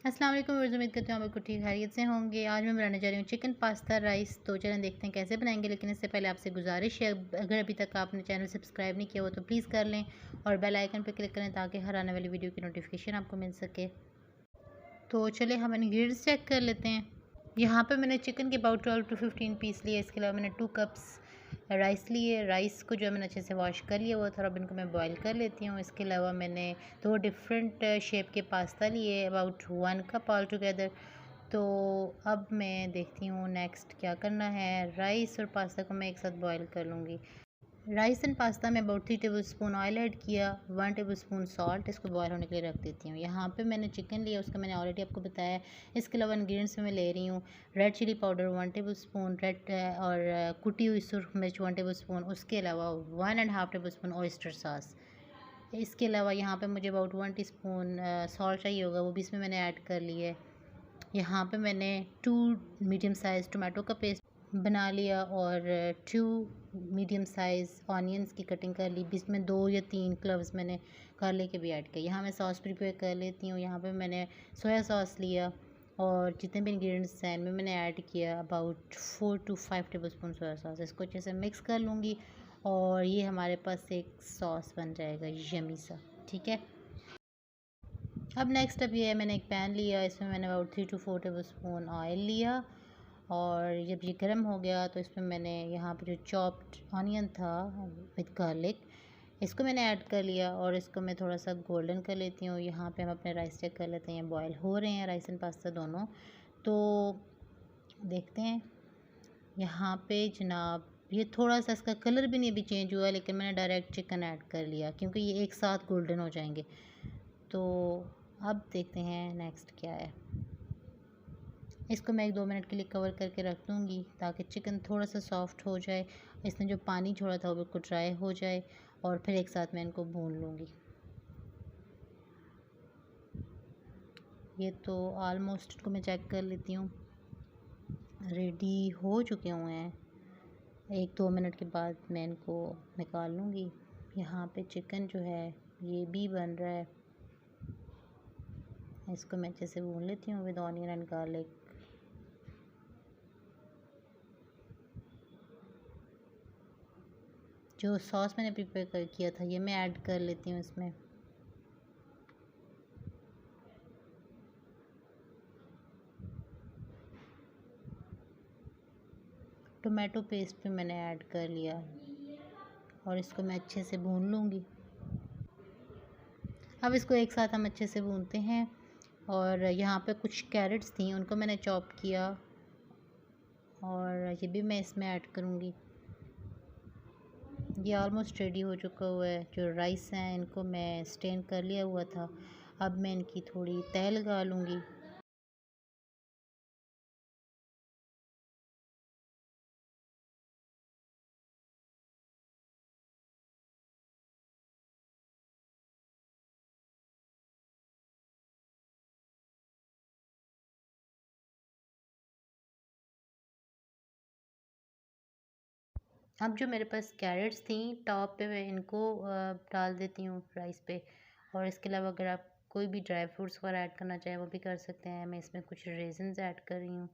अस्सलाम वालेकुम व्यूअर्स, उम्मीद करती हूँ आप बिल्कुल ठीक खैरियत से होंगे। आज मैं बनाने जा रही हूँ चिकन पास्ता राइस। तो चलें देखते हैं कैसे बनाएंगे। लेकिन इससे पहले आपसे गुजारिश है, अगर अभी तक आपने चैनल सब्सक्राइब नहीं किया हो तो प्लीज़ कर लें और बेल आइकन पर क्लिक करें ताकि हर आने वाली वीडियो की नोटिफिकेशन आपको मिल सके। तो चलिए हम इंग्रेडिएंट्स चेक कर लेते हैं। यहाँ पे मैंने चिकन के अबाउट 12 टू 15 पीस लिए। इसके अलावा मैंने 2 कप्स राइस लिए। राइस को जो है मैंने अच्छे से वॉश कर लिया हुआ था। अब इनको मैं बॉईल कर लेती हूँ। इसके अलावा मैंने 2 डिफरेंट शेप के पास्ता लिए, अबाउट 1 कप ऑल टुगेदर। तो अब मैं देखती हूँ नेक्स्ट क्या करना है। राइस और पास्ता को मैं एक साथ बॉईल कर लूँगी। राइस एंड पास्ता में about 3 table spoon oil add किया, 1 टेबल स्पून सॉल्ट, इसको बॉयल होने के लिए रख देती हूँ। यहाँ पे मैंने चिकन लिया, उसका मैंने ऑलरेडी आपको बताया है। इसके अलावा इंग्रेडिएंट्स में मैं ले रही हूँ red chilli powder 1 tablespoon, red और कुटी हुई सुरख मिर्च 1 टेबल स्पून। उसके अलावा 1.5 टेबल स्पून ऑयस्टर सॉस। इसके अलावा यहाँ पे मुझे अबाउट 1 टीस्पून सॉल्ट चाहिए होगा, वो भी इसमें मैंने ऐड कर लिया है। यहाँ पे मैंने 2 मीडियम साइज़ टोमेटो का पेस्ट बना लिया और 2 मीडियम साइज़ ऑनियंस की कटिंग कर ली। बीच में 2 या 3 क्लव्स मैंने गार्लिक के भी ऐड किए। यहाँ मैं सॉस प्रिपेयर कर लेती हूँ। यहाँ पे मैंने सोया सॉस लिया और जितने भी इंग्रेडिएंट्स हैं इनमें मैंने ऐड किया about 4 to 5 tablespoon soya sauce. इसको अच्छे से मिक्स कर लूँगी और ये हमारे पास एक सॉस बन जाएगा यमी सा, ठीक है। अब नेक्स्ट अब ये है, मैंने एक पैन लिया, इसमें मैंने about 3 to 4 tablespoon oil लिया और जब ये गर्म हो गया तो इसमें मैंने यहाँ पे जो चॉप्ड ऑनियन था विद गार्लिक, इसको मैंने ऐड कर लिया और इसको मैं थोड़ा सा गोल्डन कर लेती हूँ। यहाँ पे हम अपने राइस चेक कर लेते हैं, बॉयल हो रहे हैं राइस एंड पास्ता दोनों। तो देखते हैं यहाँ पे जनाब, ये थोड़ा सा इसका कलर भी नहीं अभी चेंज हुआ, लेकिन मैंने डायरेक्ट चिकन ऐड कर लिया क्योंकि ये एक साथ गोल्डन हो जाएंगे। तो अब देखते हैं नेक्स्ट क्या है। इसको मैं 1-2 मिनट के लिए कवर करके रख दूँगी ताकि चिकन थोड़ा सा सॉफ्ट हो जाए। इसने जो पानी छोड़ा था वो बिल्कुल ड्राई हो जाए और फिर एक साथ मैं इनको भून लूँगी। ये तो ऑलमोस्ट इनको मैं चेक कर लेती हूँ, रेडी हो चुके हुए हैं। 1-2 मिनट के बाद मैं इनको निकाल लूँगी। यहाँ पे चिकन जो है ये भी बन रहा है। इसको मैं अच्छे से भून लेती हूँ विद ऑनियन एंड गार्लिक। जो सॉस मैंने प्रिपेयर कर किया था ये मैं ऐड कर लेती हूँ इसमें। टोमेटो पेस्ट भी मैंने ऐड कर लिया और इसको मैं अच्छे से भून लूँगी। अब इसको एक साथ हम अच्छे से भूनते हैं। और यहाँ पे कुछ कैरेट्स थी, उनको मैंने चॉप किया और ये भी मैं इसमें ऐड करूँगी। ये ऑलमोस्ट रेडी हो चुका हुआ है। जो राइस हैं इनको मैं स्टेन कर लिया हुआ था। अब मैं इनकी थोड़ी तह लगा लूँगी। अब जो मेरे पास कैरेट्स थी टॉप पे, मैं इनको डाल देती हूँ राइस पे। और इसके अलावा अगर आप कोई भी ड्राई फ्रूट्स वगैरह ऐड करना चाहें वो भी कर सकते हैं। मैं इसमें कुछ रेज़न्स ऐड कर रही हूँ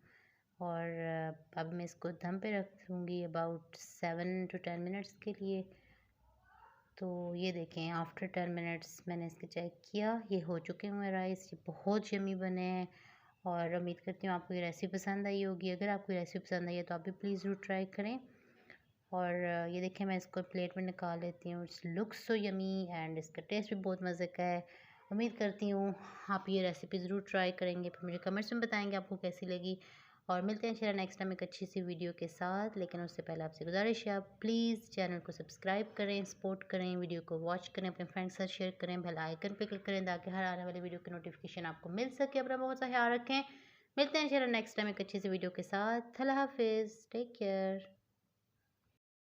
और अब मैं इसको दम पे रख दूँगी अबाउट 7 टू 10 मिनट्स के लिए। तो ये देखें, आफ्टर 10 मिनट्स मैंने इसके चेक किया, ये हो चुके हुए राइस। ये बहुत यम्मी बने हैं और उम्मीद करती हूँ आपको ये रेसिपी पसंद आई होगी। अगर आपको ये रेसिपी पसंद आई है तो आप भी प्लीज़ ज़रूर ट्राई करें। और ये देखिए मैं इसको प्लेट में निकाल लेती हूँ। It's looks so yummy and इसका टेस्ट भी बहुत मज़े का है। उम्मीद करती हूँ आप ये रेसिपी ज़रूर ट्राई करेंगे, फिर मुझे कमेंट्स में बताएंगे आपको कैसी लगी। और मिलते हैं इंशाल्लाह नेक्स्ट टाइम एक अच्छी सी वीडियो के साथ। लेकिन उससे पहले आपसे गुजारिश है, आप प्लीज़ चैनल को सब्सक्राइब करें, सपोर्ट करें, वीडियो को वॉच करें, अपने फ्रेंड्स के साथ शेयर करें, बेल आइकन पर क्लिक करें ताकि हर आने वाली वीडियो की नोटिफिकेशन आपको मिल सके। अपना बहुत सा ख्याल रखें। मिलते हैं इंशाल्लाह नेक्स्ट टाइम एक अच्छी सी वीडियो के साथ। अल्लाह हाफिज़, टेक केयर।